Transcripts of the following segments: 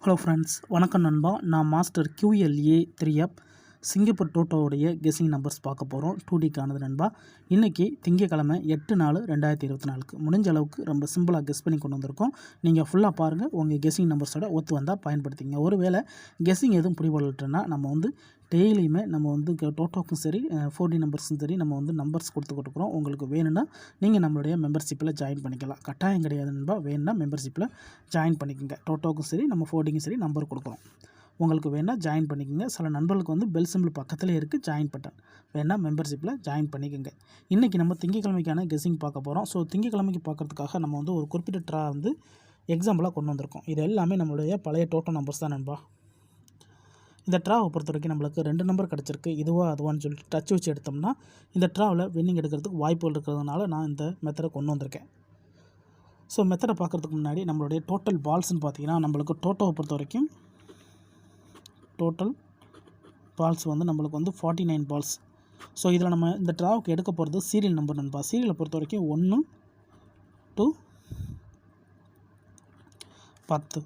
Hello friends, வணக்கம் நண்பா. நான் மாஸ்டர் QLA 3F சிங்கப்பூர் டோட்டோவுடைய கெஸ்ஸிங் நம்பர்ஸ் பார்க்க போகிறோம். 2Dக்கானது நண்பா. இன்றைக்கி திங்கக்கிழமை 8/4/2024 முடிஞ்ச அளவுக்கு ரொம்ப சிம்பிளாக கெஸ் பண்ணி கொண்டு வந்திருக்கோம். நீங்கள் ஃபுல்லாக பாருங்கள், உங்கள் கெஸ்ஸிங் நம்பர்ஸோட ஒத்து வந்தால் பயன்படுத்திங்க. ஒருவேளை கெஸ்ஸிங் எதுவும் பிடிபடலன்னா நம்ம டெய்லியுமே நம்ம டோட்டோக்கும் சரி 4D நம்பர்ஸும் சரி நம்ம நம்பர்ஸ் கொடுத்துக்கிட்டுருக்குறோம். உங்களுக்கு வேணும்னா நீங்கள் நம்மளுடைய மெம்பர்ஷிப்பில் ஜாயின் பண்ணிக்கலாம். கட்டாயம் கிடையாது நண்பா. வேணும்னா மெம்பர்ஷிப்பில் ஜாயின் பண்ணிக்கோங்க. டோட்டோக்கும் சரி நம்ம 4Dக்கும் சரி நம்பர் கொடுக்குறோம். உங்களுக்கு வேணால் ஜாயின் பண்ணிக்கோங்க. சில நண்பர்களுக்கு பெல் சிம்பிள் பக்கத்துலேயே இருக்குது ஜாயின் பட்டன், வேணால் மெம்பர்ஷிப்பில் ஜாயின் பண்ணிக்கோங்க. இன்றைக்கி நம்ம திங்கக்கிழமைக்கான கெஸ்ஸிங் பார்க்க போகிறோம். ஸோ திங்கக்கிழமைக்கு பார்க்குறதுக்காக நம்ம ஒரு குறிப்பிட்ட ட்ரா எக்ஸாம்பிளாக கொண்டு வந்திருக்கோம். இது எல்லாமே நம்மளுடைய பழைய டோட்டோ நம்பர்ஸ் தான் நண்பா. இந்த ட்ராவை பொறுத்த வரைக்கும் நம்மளுக்கு 2 நம்பர் கிடச்சிருக்கு. இதுவா அதுவான்னு சொல்லிட்டு டச் வச்சு எடுத்தோம்னா இந்த ட்ராவில் வின்னிங் எடுக்கிறதுக்கு வாய்ப்புகள் இருக்கிறதுனால நான் இந்த மெத்தடை கொண்டு வந்திருக்கேன். ஸோ மெத்தடை பார்க்குறதுக்கு முன்னாடி நம்மளுடைய டோட்டல் பால்ஸ்ன்னு பார்த்தீங்கன்னா நம்மளுக்கு டோட்டோவை பொறுத்த வரைக்கும் டோட்டல் பால்ஸ் நம்மளுக்கு 49 பால்ஸ். ஸோ இதில் நம்ம இந்த ட்ராவுக்கு எடுக்க போகிறது சீரியல் நம்பர் நண்பா. சீரியலை பொறுத்த வரைக்கும் 1 to 10,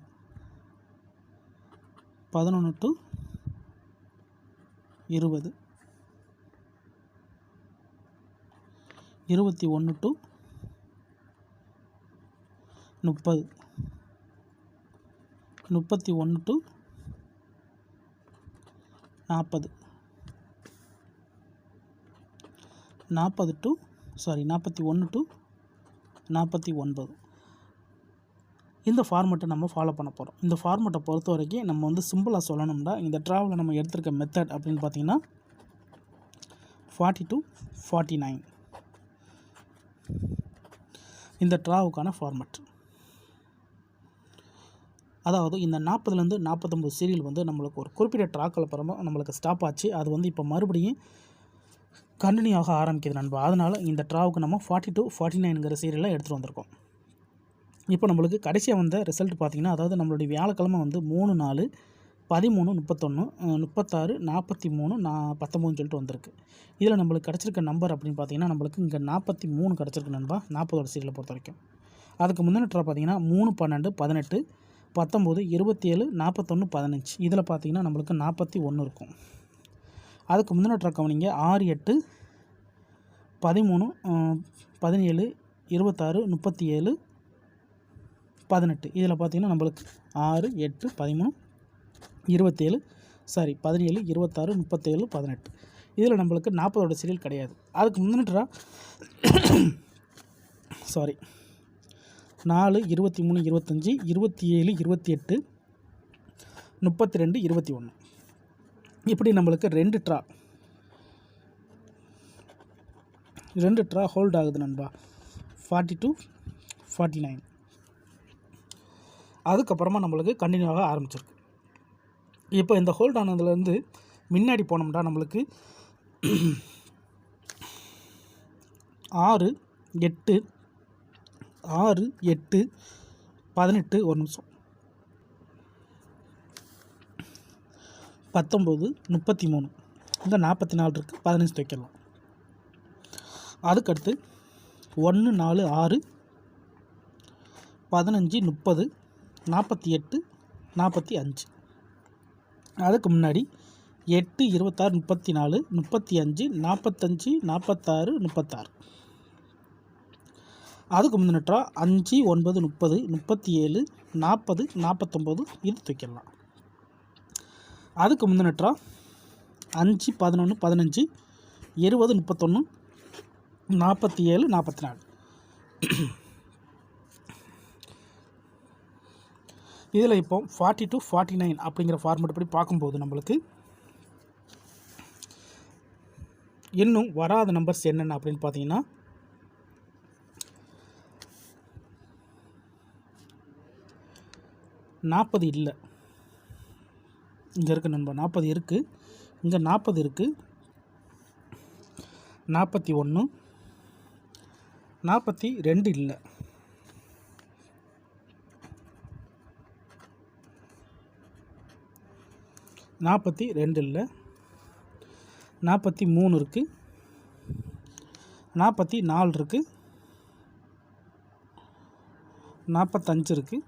11 to 20, 21 to 30, 31 to 40, 41 to 49. இந்த ஃபார்மெட்டை நம்ம ஃபாலோ பண்ண போகிறோம். இந்த ஃபார்மெட்டை பொறுத்த வரைக்கும் நம்ம சிம்பிளாக சொல்லணும்னா இந்த ட்ராவில் நம்ம எடுத்திருக்க மெத்தட் அப்படின்னு பார்த்தீங்கன்னா 40 to 49 இந்த ட்ராவுக்கான ஃபார்மெட். அதாவது இந்த 40லேருந்து 49 சீரியல் நம்மளுக்கு ஒரு குறிப்பிட்ட ட்ராக்கில் அப்புறமா நம்மளுக்கு ஸ்டாப் ஆச்சு. அது இப்போ மறுபடியும் கண்டினியூ ஆக ஆரம்பிக்குது நண்பா. அதனால் இந்த ட்ராவுக்கு நம்ம 40 to 49ங்கிற சீரியலை எடுத்துகிட்டு வந்திருக்கோம். இப்போ நம்மளுக்கு கடைசியாக வந்த ரிசல்ட் பார்த்திங்கன்னா, அதாவது நம்மளுடைய வியாழக்கிழமை 3, 4, 13, 31, 36, 43, 19 சொல்லிட்டு வந்திருக்கு. இதில் நம்மளுக்கு கிடச்சிருக்க நம்பர் அப்படின்னு பார்த்தீங்கன்னா நம்மளுக்கு இங்கே 43 கிடச்சிருக்கு நண்பா. 40ஓட சீரியலை பொறுத்த வரைக்கும். அதுக்கு முந்தின ட்ரா பார்த்திங்கன்னா 3, 12, 18, 19, 27, 41, 15. இதில் பார்த்திங்கன்னா நம்மளுக்கு 41 இருக்கும். அதுக்கு முந்தின ட்ரா கவனிங்க 6, 8, 13, 17, 26, 37, 18. இதில் பார்த்திங்கன்னா நம்மளுக்கு 6, 8, 13, 27, 17, 26, 37, 18. இதில் நம்மளுக்கு 40ஓட சீரியல் கிடையாது. அதுக்கு முந்தின ட்ரா 4, 23, 25, 27, 28, 32, 21. இப்படி நம்மளுக்கு 2 ட்ரா ஹோல்ட் ஆகுது நண்பா. 40 to 49. அதுக்கப்புறமா நம்மளுக்கு கண்டினியூவாக ஆரம்பிச்சிருக்கு. இப்போ இந்த ஹோல்ட் ஆனதுலேருந்து முன்னாடி போனோம்னா நம்மளுக்கு 6, 8, 18, ஒரு நிமிஷம், 19, 33, இந்த 44 இருக்குது, 15 வைக்கலாம். அதுக்கடுத்து 1, 4, 6, 15, 30, 48, 45. அதுக்கு முன்னாடி 8, 26, 34, 35, 45, 46, 36. அதுக்கு முந்தின ட்ரா 5, 9, 30, 37, 40, 49. இது தூக்கிடலாம். அதுக்கு முந்தின ட்ரா 5, 11, 15, 20, 31, 47, 44. இதில் இப்போ 40 to 49 அப்படிங்கிற ஃபார்மெட் படி பார்க்கும்போது நம்மளுக்கு இன்னும் வராத நம்பர்ஸ் என்னென்ன அப்படின்னு பார்த்தீங்கன்னா 40 இல்லை, இங்கே இருக்குது நண்பா. 40 இருக்குது, இங்கே 40 இருக்குது, 41, 42 இல்லை, 42 இல்லை, 43 இருக்குது, 44 இருக்குது, 45 இருக்குது,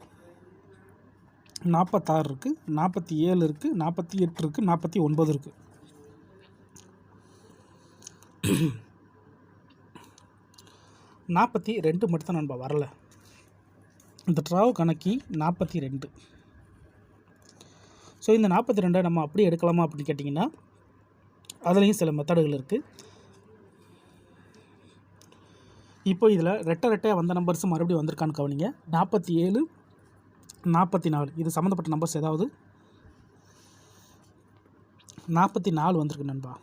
46 இருக்குது, 47 இருக்குது, 48 இருக்குது, 49 இருக்குது. 42 மட்டும் தான் நண்பா வரல. இந்த ட்ராவ் கணக்கி 42. ஸோ இந்த 42 நம்ம அப்படியே எடுக்கலாமா அப்படின்னு கேட்டிங்கன்னா அதுலேயும் சில மெத்தடுகள் இருக்குது. இப்போ இதில் ரெட்டையாக வந்த நம்பர்ஸ் மறுபடியும் வந்திருக்கான்னு கவனிங்க. 47, 44 இது சம்மந்தப்பட்ட நம்பர்ஸ் ஏதாவது 44 வந்திருக்கு நண்பா.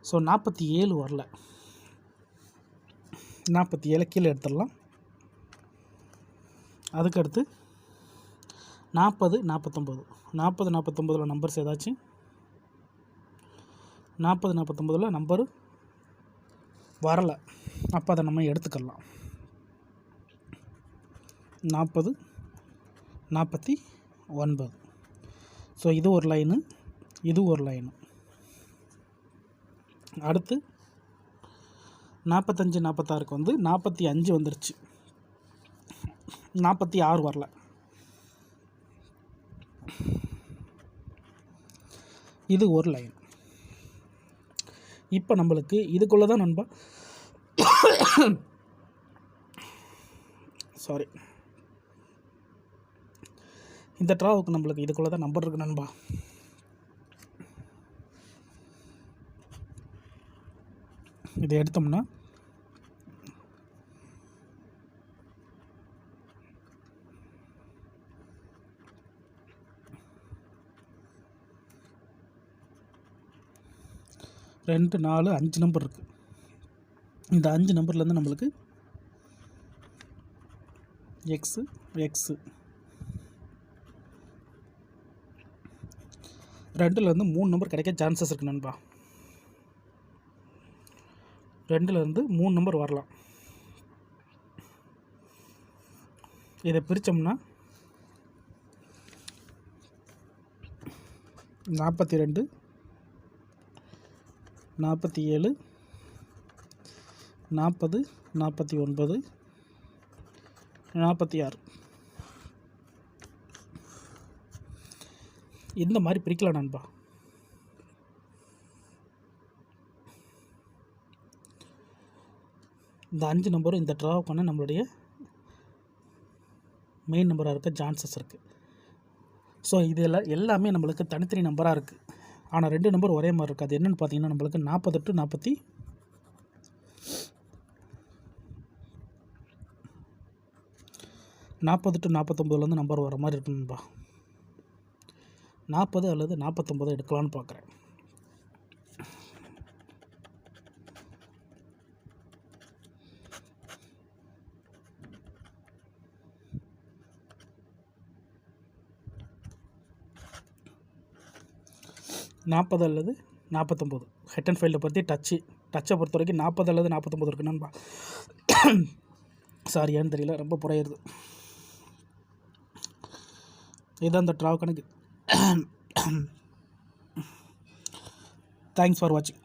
ஸோ 47 வரல. 47 கீழே எடுத்துடலாம். அதுக்கடுத்து 40, 49 49 நம்பர்ஸ் ஏதாச்சும் 40, 49 நம்பரு வரலை. அப்போ அதை நம்ம எடுத்துக்கலாம். 40, 49. ஸோ இது ஒரு லைனு, இது ஒரு லைனு. அடுத்து 45, 46க்கு வந்து 45 வந்துருச்சு, 46 வரல. இது ஒரு லைன். இப்போ நம்மளுக்கு இதுக்குள்ளே தான் நண்பா சாரி, இந்த ட்ராவுக்கு நம்மளுக்கு இதுக்குள்ளே தான் நம்பர் இருக்குது நண்பா. இதை எடுத்தோம்னா ரெண்டு 4 5 நம்பர் இருக்குது. இந்த 5 நம்பர்லேருந்து நம்மளுக்கு எக்ஸு 2லேருந்து 3 நம்பர் கிடைக்க சான்சஸ் இருக்குது நண்பா. 2லேருந்து 3 நம்பர் வரலாம். இதை பிரித்தோம்னா 42, 47, 40, 49, 46 இந்த மாதிரி பிரிக்கலாம் நண்பா. இந்த 5 நம்பரும் இந்த ட்ராவுக்கான நம்மளுடைய மெயின் நம்பராக இருக்க சான்சஸ் இருக்குது. ஸோ இதில் எல்லாமே நம்மளுக்கு தனித்தனி நம்பராக இருக்குது. ஆனால் 2 நம்பர் ஒரே மாதிரி இருக்குது. அது என்னென்னு பார்த்தீங்கன்னா நம்மளுக்கு 48, 49 நம்பர் வர மாதிரி இருக்கு நண்பா. 40 அல்லது 49 எடுக்கலான்னு பார்க்குறேன். நாற்பது அல்லது 49 ஹெட் அண்ட் ஃபைல்டை பற்றி டச்சை பொறுத்த வரைக்கும் 40 அல்லது 49 இருக்குது நண்பா. சாரி, ஏன்னு தெரியல, ரொம்ப புரியுது. இதுதான் இந்த ட்ராவ் கணக்கு. தேங்க்ஸ் ஃபார் வாட்சிங்.